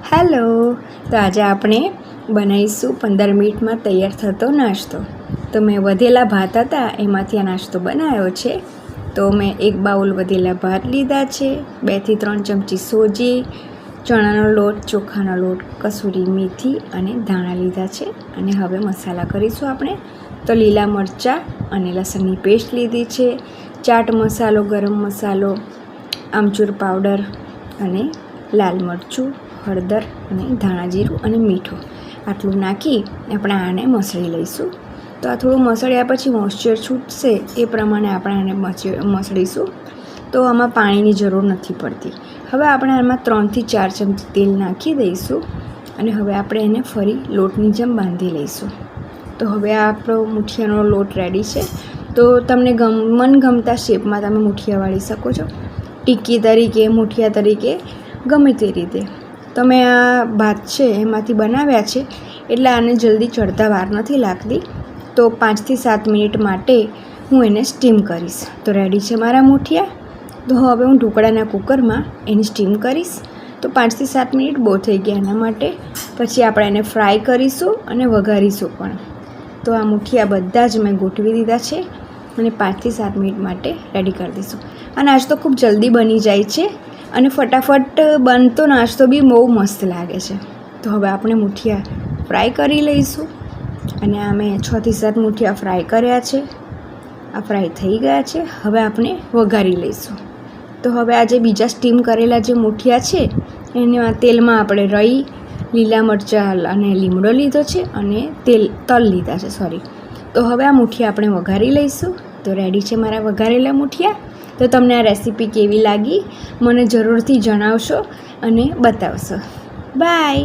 Hello. તો આજે આપણે બનાવીશું 15 મિનિટમાં તૈયાર થતો નાસ્તો. તો મેં વધેલા ભાત હતા એમાંથી આ નાસ્તો બનાવ્યો છે. તો મેં 1 બાઉલ વધેલા ભાત લીધા છે, 2 થી 3 ચમચી સોજી, ચણાનો લોટ, ચોખાનો લોટ, કસૂરી મેથી અને ધાણા લીધા છે. અને હવે મસાલા કરીશું આપણે. તો લીલા મરચાં અને લસણની પેસ્ટ લીધી છે, ચાટ મસાલો, ગરમ મસાલો, આમચૂર પાવડર અને લાલ મરચું, હળદર અને ધાણા જીરું અને મીઠું આટલું નાખી આપણે આને મસળી લઈશું. તો આ થોડું મસળ્યા પછી મોઇશ્ચર છૂટશે એ પ્રમાણે આપણે આને મસળીશું. તો આમાં પાણીની જરૂર નથી પડતી. હવે આપણે આમાં 3 થી 4 ચમચી તેલ નાખી દઈશું અને હવે આપણે એને ફરી લોટની જેમ બાંધી લઈશું. તો હવે આ આપણો મૂઠિયાનો લોટ રેડી છે. તો તમને મનગમતા શેપમાં તમે મૂઠિયા વાળી શકો છો, ટિક્કી તરીકે, મૂઠિયા તરીકે, ગમે તે રીતે. તમે આ ભાત છે એમાંથી બનાવ્યા છે એટલે આને જલ્દી ચડતા વાર નથી લાગતી. તો 5 થી 7 મિનિટ માટે હું એને સ્ટીમ કરીશ. તો રેડી છે મારા મૂઠિયા. તો હવે હું ઢોકળાના કુકરમાં એની સ્ટીમ કરીશ. તો 5 થી 7 મિનિટ બહુ થઈ ગયા એના માટે. પછી આપણે એને ફ્રાય કરીશું અને વઘારીશું પણ. તો આ મૂઠિયા બધા જ મેં ગોઠવી દીધા છે અને 5 થી 7 મિનિટ માટે રેડી કરી દઈશું. આ નાસ્તો ખૂબ જલ્દી બની જાય છે અને ફટાફટ બનતો નાસ્તો બી બહુ મસ્ત લાગે છે. તો હવે આપણે મૂઠિયા ફ્રાય કરી લઈશું. અને આ મેં 6 થી 7 મૂઠિયા ફ્રાય કર્યા છે. આ ફ્રાય થઈ ગયા છે. હવે આપણે વઘારી લઈશું. તો હવે આ જે બીજા સ્ટીમ કરેલા જે મૂઠિયા છે એના તેલમાં આપણે રાઈ, લીલા મરચાં અને લીમડો લીધો છે અને તલ લીધા છે. તો હવે આ મૂઠિયા આપણે વઘારી લઈશું. તો રેડી છે મારા વઘારેલા મૂઠિયા. તો તમને આ રેસીપી કેવી લાગી મને જરૂરથી જણાવશો અને બતાવશો. બાય.